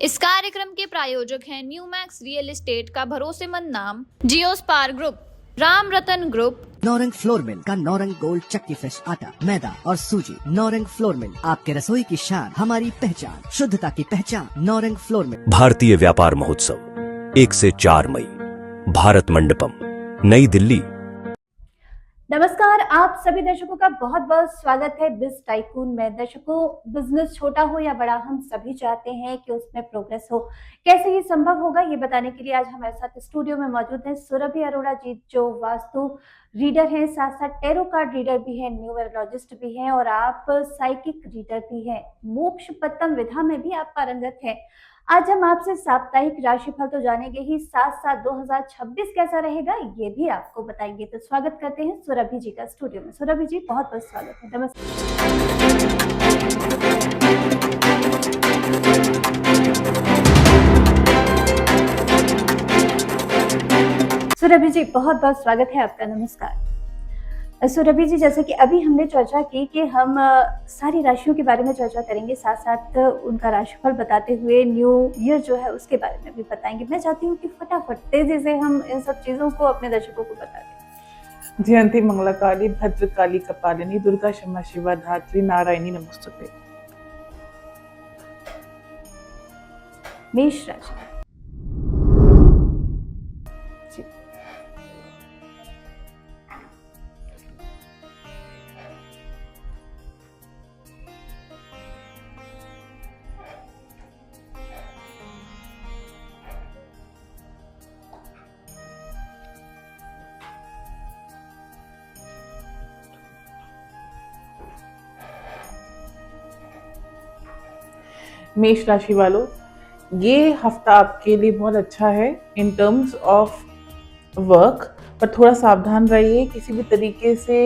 इस कार्यक्रम के प्रायोजक हैं न्यू मैक्स रियल एस्टेट का भरोसेमंद नाम जियोस्पार ग्रुप, राम रतन ग्रुप, नौरंग फ्लोर मिल का नौरंग गोल्ड चक्की फ्रेश आटा, मैदा और सूजी। नौरंग फ्लोर मिल, आपके रसोई की शान, हमारी पहचान, शुद्धता की पहचान। Naurang flour mill. भारतीय व्यापार महोत्सव 1 से 4 मई, भारत मंडपम, नई दिल्ली। नमस्कार, आप सभी दर्शकों का बहुत बहुत स्वागत है बिज टाइकून में। दर्शकों, बिजनेस छोटा हो या बड़ा, हम सभी चाहते हैं कि उसमें प्रोग्रेस हो। कैसे ये संभव होगा, ये बताने के लिए आज हमारे साथ स्टूडियो में मौजूद हैं सुरभि अरोड़ा जी, जो वास्तु रीडर हैं, साथ साथ टैरो कार्ड रीडर भी हैं, न्यूमरोलॉजिस्ट भी हैं और आप साइकिक रीडर भी हैं। मोक्ष पत्तम विधा में भी आप पारंगत हैं। आज हम आपसे साप्ताहिक राशिफल तो जानेंगे ही, साथ साथ 2026 कैसा रहेगा ये भी आपको बताएंगे। तो स्वागत करते हैं सुरभि जी का स्टूडियो में। सुरभि जी, बहुत बहुत स्वागत है। नमस्कार। सुरभि जी, बहुत बहुत स्वागत है आपका। नमस्कार। सुरभि जी, जैसे कि अभी हमने चर्चा की कि हम सारी राशियों के बारे में चर्चा करेंगे, साथ साथ उनका राशिफल बताते हुए न्यू ईयर जो है उसके बारे में भी बताएंगे। मैं चाहती हूँ कि फटाफट तेजी से हम इन सब चीजों को अपने दर्शकों को बता दें। जयंती मंगला काली, भद्रकाली कपालिनी, दुर्गा क्षमा शिवा धात्री, नारायणी नमोस्तुते। मेष राशि जी। मेष राशि वालों, ये हफ्ता आपके लिए बहुत अच्छा है इन टर्म्स ऑफ वर्क, पर थोड़ा सावधान रहिए। किसी भी तरीके से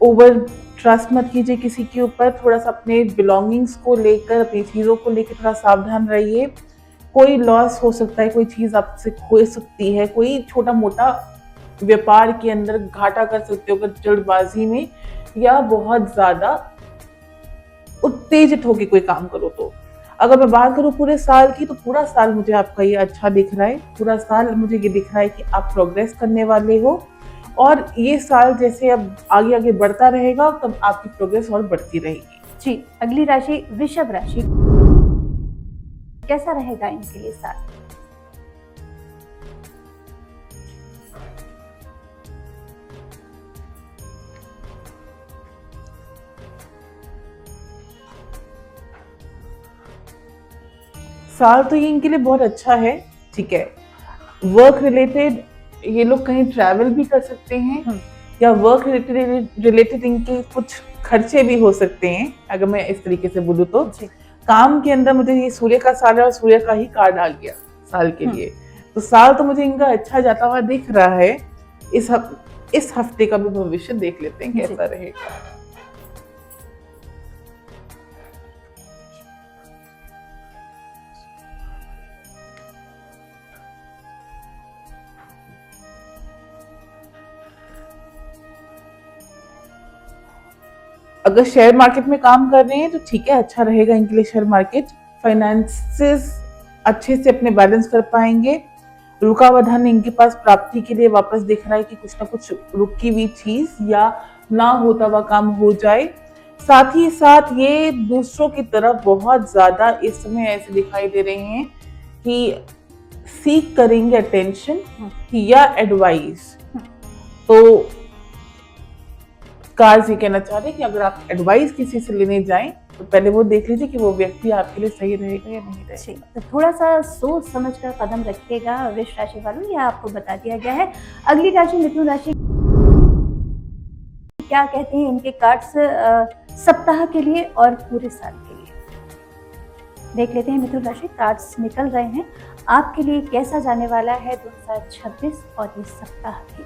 ओवर ट्रस्ट मत कीजिए किसी के ऊपर। थोड़ा सा अपने बिलोंगिंग्स को लेकर, अपनी चीज़ों को लेकर थोड़ा सावधान रहिए। कोई लॉस हो सकता है, कोई चीज़ आपसे खो सकती है, कोई छोटा मोटा व्यापार के अंदर घाटा कर सकते हो अगर जल्दबाजी में या बहुत ज़्यादा उत्तेजित होकर कोई काम करो तो। अगर मैं बात करूँ पूरे साल की, तो पूरा साल मुझे आपका ये अच्छा दिख रहा है। पूरा साल मुझे ये दिख रहा है कि आप प्रोग्रेस करने वाले हो और ये साल जैसे अब आगे आगे बढ़ता रहेगा तब आपकी प्रोग्रेस और बढ़ती रहेगी। जी, अगली राशि वृषभ राशि, कैसा रहेगा इनके लिए साल? साल तो ये इनके लिए बहुत अच्छा है। ठीक है, वर्क रिलेटेड ये लोग कहीं ट्रैवल भी कर सकते हैं या वर्क रिलेटेड इनके कुछ खर्चे भी हो सकते हैं, अगर मैं इस तरीके से बोलूँ तो। काम के अंदर मुझे ये सूर्य का साल है और सूर्य का ही कार्ड आ गया साल के लिए, तो साल तो मुझे इनका अच्छा जाता हुआ दिख रहा है। इस हफ्ते का भी भविष्य देख लेते हैं कैसा रहेगा। अगर शेयर मार्केट में काम कर रहे हैं तो ठीक है, अच्छा रहेगा इनके लिए शेयर मार्केट। फाइनेंसेस अच्छे से अपने बैलेंस कर पाएंगे। रुका हुआ धन इनके पास प्राप्ति के लिए वापस दिख रहा है कि कुछ ना कुछ रुकी हुई चीज या ना होता हुआ काम हो जाए। साथ ही साथ ये दूसरों की तरफ बहुत ज्यादा इस समय ऐसे दिखाई दे रहे हैं कि सीख करेंगे अटेंशन या एडवाइस। तो कार्ड्स ये कहना चाह रहे हैं कि अगर आप एडवाइस किसी से लेने जाएं तो पहले वो देख लीजिए कि वो व्यक्ति आपके लिए सही रहेगा या नहीं रहेगा। तो थोड़ा सा सोच समझ कर कदम रखिएगा वृष राशि वालों, यह आपको बता दिया गया है। अगली राशि मिथुन राशि, क्या कहते हैं इनके कार्ड्स सप्ताह के लिए और पूरे साल के लिए? देख लेते हैं मिथुन राशि, कार्ड्स निकल रहे हैं आपके लिए कैसा जाने वाला है 2026 और इस सप्ताह की।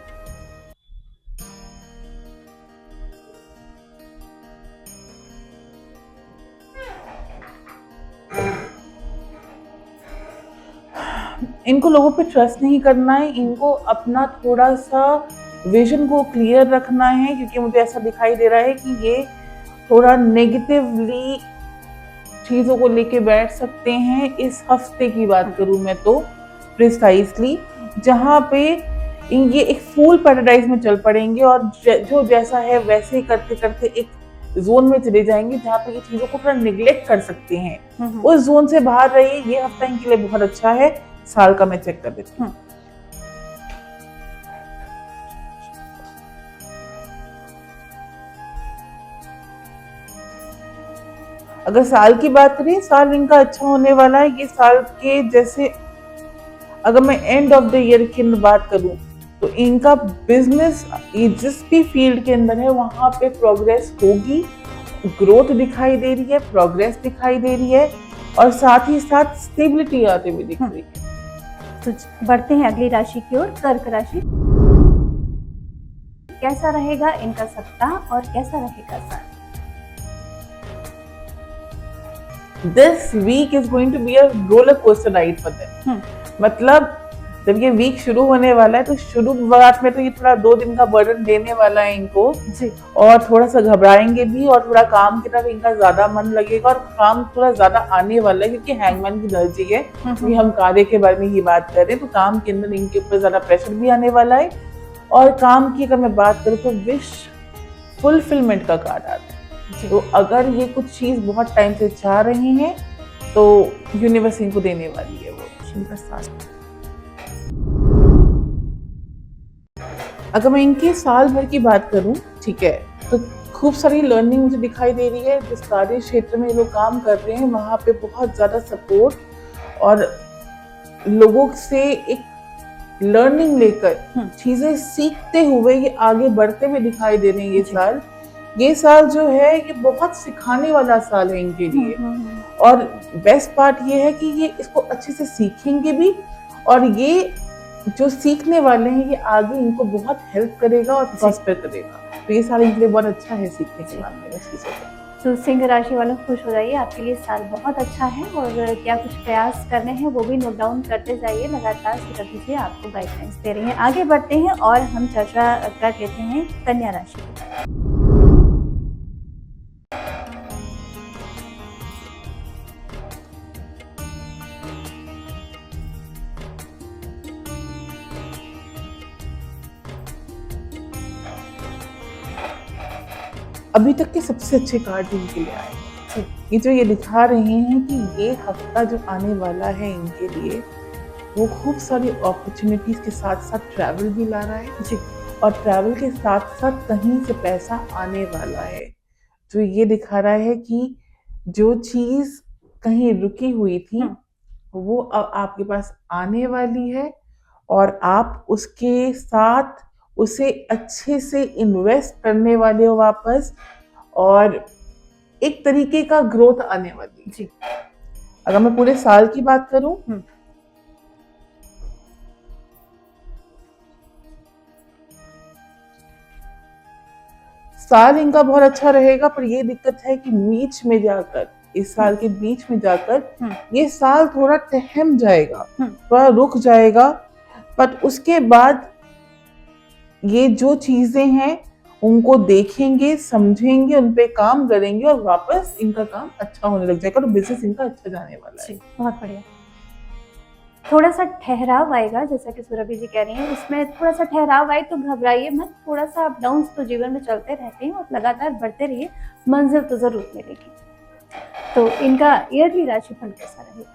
इनको लोगों पे ट्रस्ट नहीं करना है, इनको अपना थोड़ा सा विजन को क्लियर रखना है, क्योंकि मुझे ऐसा दिखाई दे रहा है कि ये थोड़ा नेगेटिवली चीजों को लेके बैठ सकते हैं। इस हफ्ते की बात करूं मैं तो प्रिसाइसली, जहाँ पे ये एक फूल पैराडाइज में चल पड़ेंगे और जो जैसा है वैसे ही करते करते एक जोन में चले जाएंगे जहाँ पे ये चीजों को थोड़ा निग्लेक्ट कर सकते हैं। उस जोन से बाहर रहिए, ये हफ्ता इनके लिए बहुत अच्छा है। साल का मैं चेक कर देती हूँ। अगर साल की बात करें, साल इनका अच्छा होने वाला है। ये साल के जैसे अगर मैं एंड ऑफ द ईयर की बात करूं तो इनका बिजनेस जिस भी फील्ड के अंदर है वहां पे प्रोग्रेस होगी, ग्रोथ दिखाई दे रही है, प्रोग्रेस दिखाई दे रही है और साथ ही साथ स्टेबिलिटी आते हुए दिख रही है। तो बढ़ते हैं अगली राशि की ओर, कर्क राशि। कैसा रहेगा इनका सप्ताह और कैसा रहेगा साल? This week is going to be a roller coaster ride for them. मतलब जब ये वीक शुरू होने वाला है तो शुरुआत में तो ये थोड़ा 2 दिन का बर्डन देने वाला है इनको जी। और थोड़ा सा घबराएंगे भी और थोड़ा काम की तरफ इनका ज्यादा मन लगेगा और काम थोड़ा ज्यादा आने वाला है क्योंकि हैंगमैन की एनर्जी है। क्योंकि हम कार्य के बारे में ही बात कर रहे हैं तो काम के अंदर इनके ऊपर ज्यादा प्रेशर भी आने वाला है। और काम की अगर मैं बात करूँ तो विश फुलफिलमेंट का कार्ड आता है। तो अगर ये कुछ चीज बहुत टाइम से चाह रही हैं तो यूनिवर्स इनको देने वाली है वो। अगर मैं इनके साल भर की बात करूं, ठीक है, तो खूब सारी लर्निंग मुझे दिखाई दे रही है। जिस कार्य क्षेत्र में लोग काम कर रहे हैं वहां पे बहुत ज्यादा सपोर्ट और लोगों से एक लर्निंग लेकर चीजें सीखते हुए ये आगे बढ़ते हुए दिखाई दे रहे हैं। ये साल जो है ये बहुत सिखाने वाला साल है इनके लिए। और बेस्ट पार्ट ये है कि ये इसको अच्छे से सीखेंगे भी और ये जो सीखने वाले हैं ये आगे इनको बहुत हेल्प करेगा और प्रॉस्पर करेगा। तो ये साल इनके लिए बहुत अच्छा है सीखने के मामले में चीजों को। तो सिंह राशि वालों खुश हो जाइए, आपके लिए साल बहुत अच्छा है और क्या कुछ प्रयास करने हैं वो भी नोट डाउन करते जाइए। लगातार सुरभि जी आपको गाइडलाइंस दे रही हैं। आगे बढ़ते हैं और हम चर्चा कर लेते हैं कन्या राशि की। अभी तक के सबसे अच्छे कार्ड इनके लिए आए हैं। ये जो ये दिखा रहे हैं कि ये हफ्ता जो आने वाला है इनके लिए वो खूब सारी अपॉर्चुनिटीज के साथ साथ ट्रैवल भी ला रहा है जी। और ट्रैवल के साथ साथ कहीं से पैसा आने वाला है। जो ये दिखा रहा है कि जो चीज कहीं रुकी हुई थी वो अब आपके पास आने वाली है और आप उसके साथ उसे अच्छे से इन्वेस्ट करने वाले हो वापस और एक तरीके का ग्रोथ आने वाली जी। अगर मैं पूरे साल की बात करूं साल इनका बहुत अच्छा रहेगा। पर ये दिक्कत है कि बीच में जाकर इस साल के बीच में जाकर ये साल थोड़ा टहम जाएगा, थोड़ा रुक जाएगा। पर उसके बाद ये जो चीजें हैं उनको देखेंगे, समझेंगे, उन पे काम करेंगे और वापस इनका काम अच्छा होने लग जाएगा। तो बिजनेस इनका अच्छा जाने वाला है। बहुत बढ़िया। थोड़ा सा ठहराव आएगा, जैसा कि सुरभि जी कह रही हैं, उसमें थोड़ा सा ठहराव आए तो घबराइए मत। थोड़ा सा अप डाउन तो जीवन में चलते रहते हैं और लगातार बढ़ते रहिए, मंजिल तो जरूर मिलेगी। तो इनका ईयरली राशिफल कैसा रहेगा?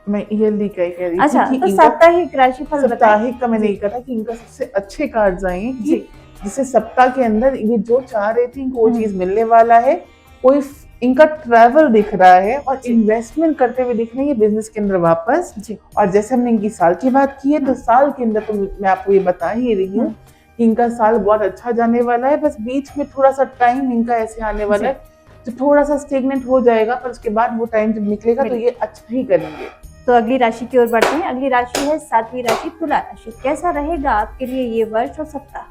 मैं ईयरली का कह रही थी। अच्छा, तो साप्ताहिक राशिफल बताइए। साप्ताहिक का मैंने कहा था कि इनका सबसे अच्छे कार्ड्स आए हैं कि जिसे सप्ताह के अंदर ये जो चाह रहे थे इनको वो चीज मिलने वाला है। कोई इनका ट्रैवल दिख रहा है और इन्वेस्टमेंट करते हुए दिख रहे हैं बिजनेस के अंदर वापस जी। और जैसे हमने इनकी साल की बात की है तो साल के अंदर तो मैं आपको ये बता ही रही हूँ कि इनका साल बहुत अच्छा जाने वाला है। बस बीच में थोड़ा सा टाइम इनका ऐसे आने वाला है जो थोड़ा सा स्टेगनेंट हो जाएगा, पर उसके बाद वो टाइम जब निकलेगा तो ये अच्छा ही करेंगे। तो अगली राशि की ओर बढ़ते हैं। अगली राशि है 7वीं राशि तुला राशि। कैसा रहेगा आपके लिए ये वर्ष और सप्ताह?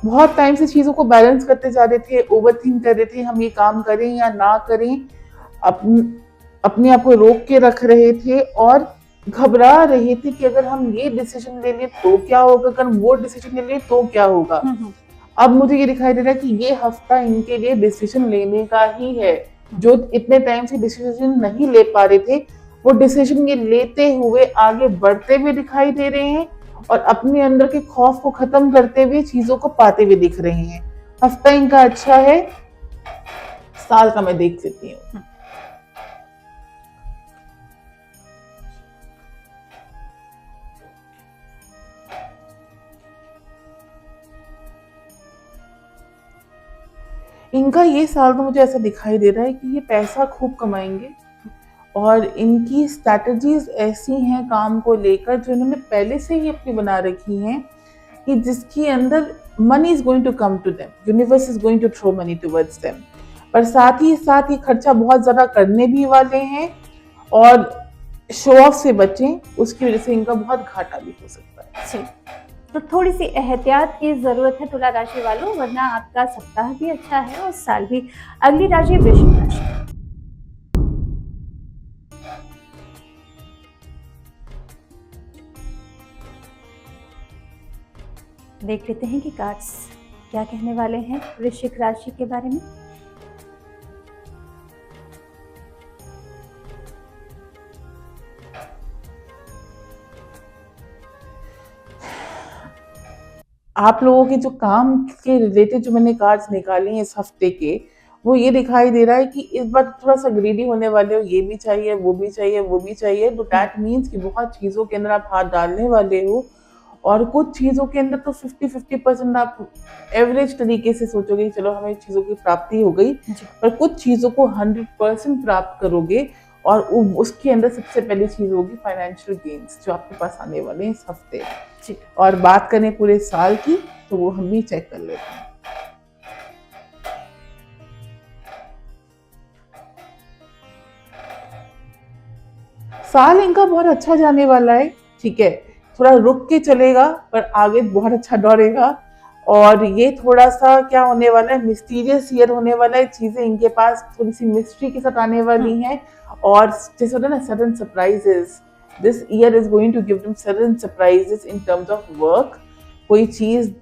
बहुत टाइम से चीजों को बैलेंस करते जा रहे थे, ओवरथिंक कर रहे थे, हम ये काम करें या ना करें, अपने आप को रोक के रख रहे थे और घबरा रहे थे कि अगर हम ये डिसीजन ले लें तो क्या होगा, अगर वो डिसीजन ले लें तो क्या होगा। अब मुझे ये दिखाई दे रहा है कि ये हफ्ता इनके लिए डिसीजन लेने का ही है। जो इतने टाइम से डिसीजन नहीं ले पा रहे थे, वो डिसीजन ये लेते हुए आगे बढ़ते हुए दिखाई दे रहे हैं और अपने अंदर के खौफ को खत्म करते हुए चीजों को पाते हुए दिख रहे हैं। हफ्ता इनका अच्छा है, साल का मैं देख लेती हूँ। इनका ये साल तो मुझे ऐसा दिखाई दे रहा है कि ये पैसा खूब कमाएंगे और इनकी स्ट्रैटेजीज ऐसी हैं काम को लेकर जो इन्होंने पहले से ही अपनी बना रखी हैं कि जिसके अंदर money is going to come to them, universe is going to throw money towards them. पर साथ ही साथ ये खर्चा बहुत ज्यादा करने भी वाले हैं और शो ऑफ से बचें, उसकी वजह से इनका बहुत घाटा भी हो सकता है। जी, तो थोड़ी सी एहतियात की जरूरत है तुला राशि वालों, वरना आपका सप्ताह भी अच्छा है और साल भी। अगली राशि वृश्चिक राशि। देख लेते हैं कि कार्ड्स क्या कहने वाले हैं वृश्चिक राशि के बारे में। आप लोगों के जो काम के रिलेटेड जो मैंने कार्ड्स निकाले हैं इस हफ्ते के, वो ये दिखाई दे रहा है कि इस बार थोड़ा सा ग्रीडी होने वाले हो, ये भी चाहिए, वो भी चाहिए, वो भी चाहिए। तो दैट मीन्स कि बहुत चीज़ों के अंदर आप हाथ डालने वाले हो और कुछ चीज़ों के अंदर तो 50-50% आप एवरेज तरीके से सोचोगे कि चलो हमें चीज़ों की प्राप्ति हो गई, पर कुछ चीज़ों को 100% प्राप्त करोगे और उसके अंदर सबसे पहली चीज़ होगी फाइनेंशियल गेन्स जो आपके पास आने वाले हैं इस हफ्ते। और बात करें पूरे साल की तो वो हम भी चेक कर लेते हैं। साल इनका बहुत अच्छा जाने वाला है, ठीक है, थोड़ा रुक के चलेगा पर आगे बहुत अच्छा दौड़ेगा और ये थोड़ा सा क्या होने वाला है, मिस्टीरियस ईयर होने वाला है। चीजें इनके पास थोड़ी सी मिस्ट्री के साथ आने वाली हैं और जैसे होता है ना sudden surprises, this year is going to give them sudden surprises in terms of work. कोई चीज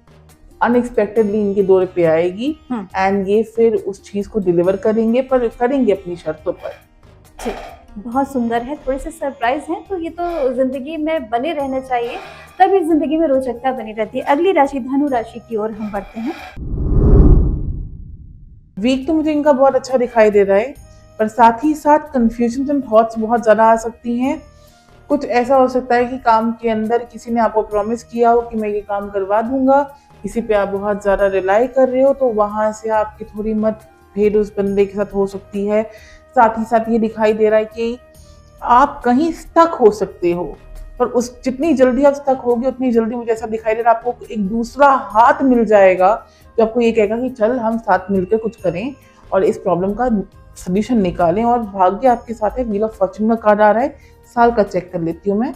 अनएक्सपेक्टेडली इनके दौर पे आएगी एंड ये फिर उस चीज को डिलीवर करेंगे, पर करेंगे अपनी शर्तों पर। ठीक, बहुत सुंदर है, थोड़े से सरप्राइज हैं तो ये तो जिंदगी में बने रहने चाहिए, तभी जिंदगी में रोचकता बनी रहती है। अगली राशि धनु राशि की ओर हम बढ़ते हैं। वीक तो मुझे इनका बहुत अच्छा दिखाई दे रहा है, पर साथ ही साथ कंफ्यूजन एंड थॉट्स बहुत ज्यादा आ सकती हैं। कुछ ऐसा हो सकता है कि काम के अंदर किसी ने आपको प्रॉमिस किया हो कि मैं ये काम करवा दूंगा, किसी पे आप बहुत ज्यादा रिलाई कर रहे हो, तो वहां से आपकी थोड़ी मतभेद उस बंदे के साथ हो सकती है। साथ ही साथ ये दिखाई दे रहा है कि आप कहीं स्टक हो सकते हो, पर उस जितनी जल्दी आप स्टक होगे उतनी जल्दी मुझे ऐसा दिखाई दे रहा है आपको एक दूसरा हाथ मिल जाएगा जो आपको ये कहेगा कि चल हम साथ मिलकर कुछ करें और इस प्रॉब्लम का सोल्यूशन निकालें। और भाग्य आपके साथ है, व्हील ऑफ फॉर्च्यून का कार्ड आ रहा है। साल का चेक कर लेती हूँ मैं।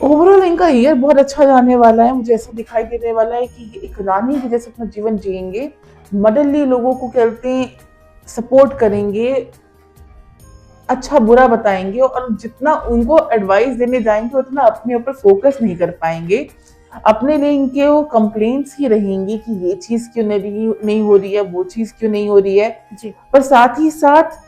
ओवरऑल इनका ईयर बहुत अच्छा जाने वाला है। मुझे ऐसा दिखाई देने वाला है कि ये एक रानी के जैसे अपना जीवन जिएंगे, मदरली लोगों को कहते हैं सपोर्ट करेंगे, अच्छा बुरा बताएंगे और जितना उनको एडवाइस देने जाएंगे उतना अपने ऊपर फोकस नहीं कर पाएंगे। अपने लिए इनके वो कंप्लेंट्स ही रहेंगी कि ये चीज क्यों नहीं हो रही है, वो चीज क्यों नहीं हो रही है जी। पर साथ ही साथ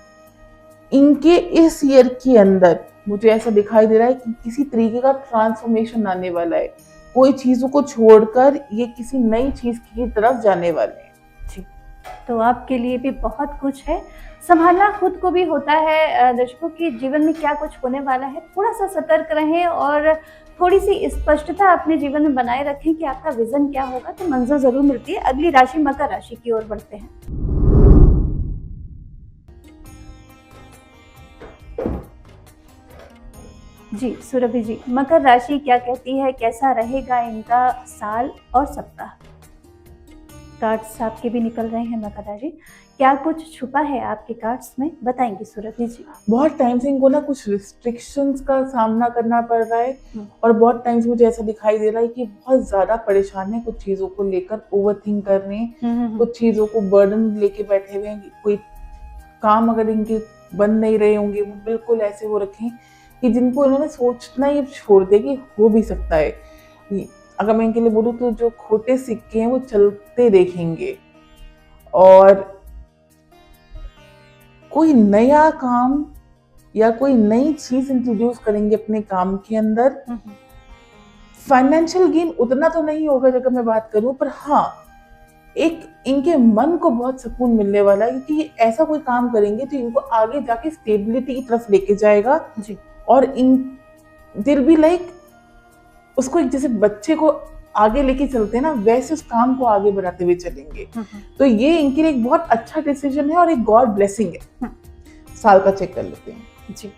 इनके इस ईयर के अंदर मुझे ऐसा दिखाई दे रहा है कि किसी तरीके का ट्रांसफॉर्मेशन आने वाला है। कोई चीजों को छोड़कर ये किसी नई चीज की तरफ जाने वाले हैं जी। तो आपके लिए भी बहुत कुछ है, संभालना खुद को भी होता है। दर्शकों के जीवन में क्या कुछ होने वाला है, थोड़ा सा सतर्क रहें और थोड़ी सी स्पष्टता अपने जीवन में बनाए रखें कि आपका विजन क्या होगा, तो मंजिल जरूर मिलती है। अगली राशि मकर राशि की ओर बढ़ते हैं। जी सुरभि जी, मकर राशि क्या कहती है, कैसा रहेगा इनका साल और सप्ताह? कार्ड्स आपके भी निकल रहे हैं मकादा जी, क्या कुछ छुपा है आपके कार्ड्स में, बताएंगे सूरती जी? बहुत टाइम से इनको ना कुछ रिस्ट्रिक्शंस का सामना करना पड़ रहा है हम्म। और बहुत टाइम से मुझे ऐसा दिखाई दे रहा है कि बहुत ज्यादा परेशान है, कुछ चीजों को लेकर ओवरथिंक कर रहे हैं, कुछ चीजों को बर्डन लेके बैठे हुए हैं। कोई काम अगर इनके बन नहीं रहे होंगे, वो बिल्कुल ऐसे हो रखे हैं कि जिनको इन्होंने सोचना ही छोड़ दिया कि हो भी सकता है। अगर मैं इनके लिए बोलूँ तो जो खोटे सिक्के हैं वो चलते देखेंगे, और कोई नया काम या कोई नई चीज इंट्रोड्यूस करेंगे अपने काम के अंदर। फाइनेंशियल गेन उतना तो नहीं होगा जब मैं बात करूं, पर हाँ एक इनके मन को बहुत सुकून मिलने वाला है, क्योंकि ये ऐसा कोई काम करेंगे तो इनको आगे जाके स्टेबिलिटी की तरफ लेके जाएगा जी। और इन दिल भी लाइक उसको एक जैसे बच्चे को आगे लेके चलते हैं ना, वैसे उस काम को आगे बढ़ाते हुए चलेंगे। तो ये इनके लिए एक बहुत अच्छा डिसीजन है और एक गॉड ब्लेसिंग है। साल का चेक कर लेते हैं जी।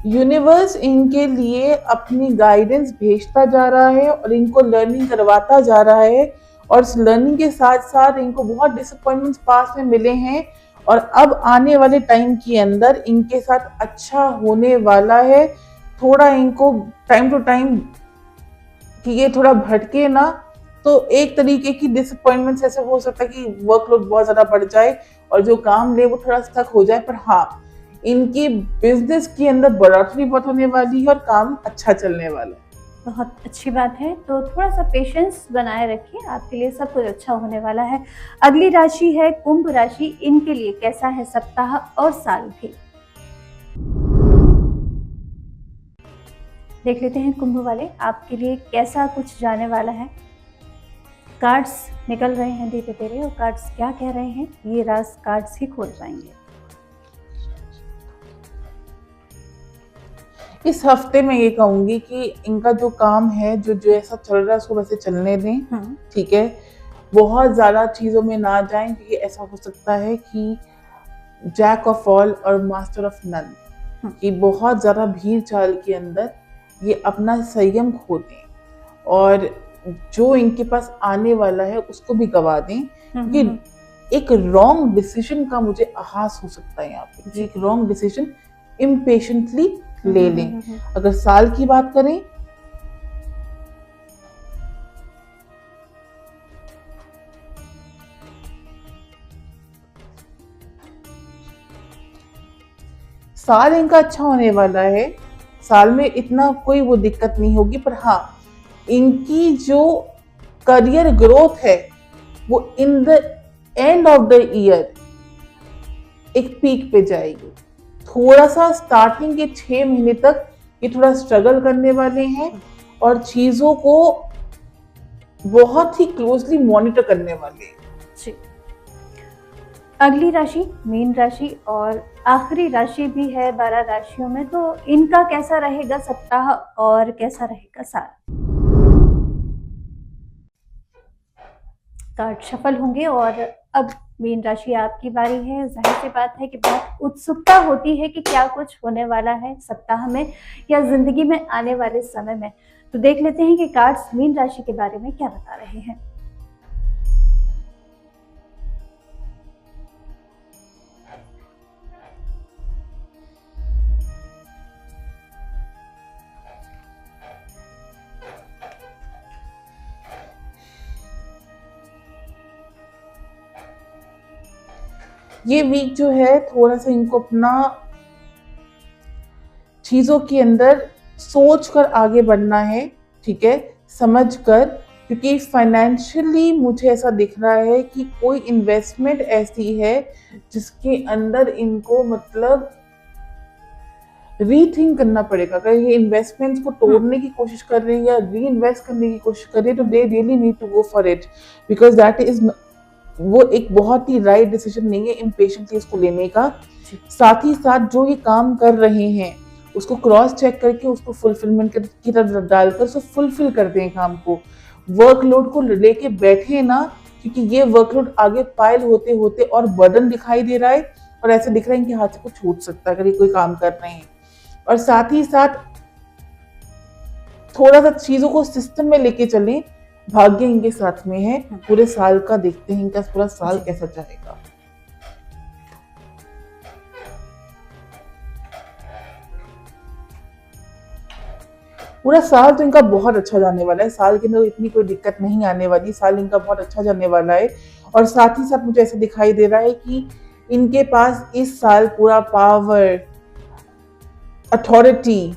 यूनिवर्स इनके लिए अपनी गाइडेंस भेजता जा रहा है और इनको लर्निंग करवाता जा रहा है, और इस लर्निंग के साथ साथ इनको बहुत डिसअपॉइंटमेंट्स पास में मिले हैं, और अब आने वाले टाइम के अंदर इनके साथ अच्छा होने वाला है। थोड़ा इनको टाइम टू टाइम कि ये थोड़ा भटके ना, तो एक तरीके की डिसअपॉइंटमेंट्स ऐसे हो सकता है कि वर्कलोड बहुत ज्यादा बढ़ जाए और जो काम ले वो थोड़ा स्टक हो जाए, पर हाँ इनकी बिजनेस के अंदर बढ़ोतरी बहुत होने वाली है और काम अच्छा चलने वाला है। बहुत अच्छी बात है, तो थोड़ा सा पेशेंस बनाए रखिए, आपके लिए सब कुछ अच्छा होने वाला है। अगली राशि है कुंभ राशि, इनके लिए कैसा है सप्ताह और साल भी, देख लेते हैं कुंभ वाले आपके लिए कैसा कुछ जाने वाला है। कार्ड्स निकल रहे हैं धीरे धीरे, और कार्ड्स क्या कह रहे हैं ये राज कार्ड्स ही खोल जाएंगे। इस हफ्ते में ये कहूंगी कि इनका जो काम है, जो जो ऐसा चल रहा है उसको वैसे चलने दें, ठीक है। बहुत ज्यादा चीजों में ना जाएं, क्योंकि ऐसा हो सकता है कि जैक ऑफ ऑल और मास्टर ऑफ नन कि बहुत ज्यादा भीड़ चाल के अंदर ये अपना संयम खो दें और जो इनके पास आने वाला है उसको भी गवा दें, क्योंकि एक रॉन्ग डिसीजन का मुझे आभास हो सकता है यहाँ पे। एक रॉन्ग डिसीजन इम्पेशेंटली ले लें। अगर साल की बात करें, साल इनका अच्छा होने वाला है। साल में इतना कोई वो दिक्कत नहीं होगी, पर हाँ इनकी जो करियर ग्रोथ है वो in the end of the year एक पीक पे जाएगी। थोड़ा सा स्टार्टिंग के 6 महीने तक ये थोड़ा स्ट्रगल करने वाले हैं और चीजों को बहुत ही क्लोजली मॉनिटर करने वाले हैं। जी। अगली राशि मीन राशि और आखिरी राशि भी है 12 राशियों में, तो इनका कैसा रहेगा सप्ताह और कैसा रहेगा साल। कार्ड शफल होंगे और अब मीन राशि आपकी बारी है। जाहिर सी बात है कि बहुत उत्सुकता होती है कि क्या कुछ होने वाला है सप्ताह में या जिंदगी में आने वाले समय में, तो देख लेते हैं कि कार्ड्स मीन राशि के बारे में क्या बता रहे हैं। ये वीक जो है थोड़ा सा इनको अपना चीजों के अंदर सोच कर आगे बढ़ना है, ठीक है, समझ कर, क्योंकि फाइनेंशियली मुझे ऐसा दिख रहा है कि कोई इन्वेस्टमेंट ऐसी है जिसके अंदर इनको मतलब रीथिंक करना पड़ेगा। अगर ये इन्वेस्टमेंट्स को तोड़ने की कोशिश कर रहे हैं या री इन्वेस्ट करने की कोशिश कर रहे हैं, तो they really need to go for it, because that is वो एक बहुत ही राइट डिसीजन नहीं है इम्पेशेंटली इसको लेने का। साथ ही साथ जो ये काम कर रहे हैं उसको क्रॉस चेक करके उसको फुलफिलमेंट की तरफ डालकर उसको फुलफिल कर दें काम को। वर्कलोड को लेके बैठे ना, क्योंकि ये वर्कलोड आगे पाइल होते होते और बर्डन दिखाई दे रहा है और ऐसे दिख रहा है कि हाथ से कुछ छूट सकता है अगर ये कोई काम कर रहे हैं। और साथ ही साथ थोड़ा सा चीजों को सिस्टम में लेके चलें। भाग्य इनके साथ में है। पूरे साल का देखते हैं इनका पूरा साल कैसा जाएगा। पूरा साल तो इनका बहुत अच्छा जाने वाला है। साल के अंदर इतनी कोई दिक्कत नहीं आने वाली। साल इनका बहुत अच्छा जाने वाला है। और साथ ही साथ मुझे ऐसा दिखाई दे रहा है कि इनके पास इस साल पूरा पावर, अथॉरिटी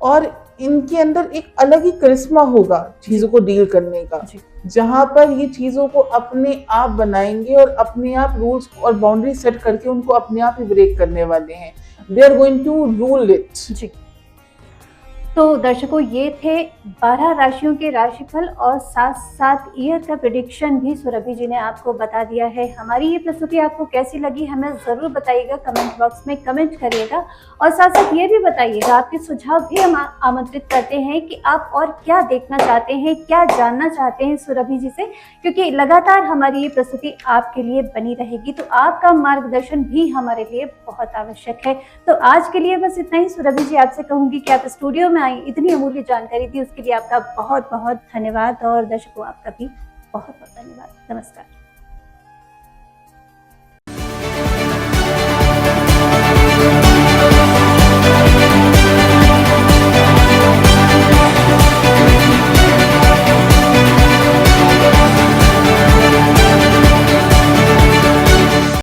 और इनके अंदर एक अलग ही करिश्मा होगा चीजों को डील करने का, जहां पर ये चीजों को अपने आप बनाएंगे और अपने आप रूल्स और बाउंड्री सेट करके उनको अपने आप ही ब्रेक करने वाले हैं। They are going to rule it. जी, तो दर्शकों ये थे 12 राशियों के राशिफल और साथ साथ ईयर का प्रेडिक्शन भी सुरभि जी ने आपको बता दिया है। हमारी ये प्रस्तुति आपको कैसी लगी हमें ज़रूर बताइएगा, कमेंट बॉक्स में कमेंट करिएगा और साथ साथ ये भी बताइएगा, आपके सुझाव भी हम आमंत्रित करते हैं कि आप और क्या देखना चाहते हैं, क्या जानना चाहते हैं सुरभि जी से, क्योंकि लगातार हमारी ये प्रस्तुति आपके लिए बनी रहेगी। तो आपका मार्गदर्शन भी हमारे लिए बहुत आवश्यक है। तो आज के लिए बस इतना ही। सुरभि जी आपसे कहूंगी कि आप स्टूडियो में आई, इतनी अमूल्य जानकारी दी, उसके लिए आपका बहुत बहुत धन्यवाद और दर्शकों आपका भी बहुत बहुत धन्यवाद। नमस्कार।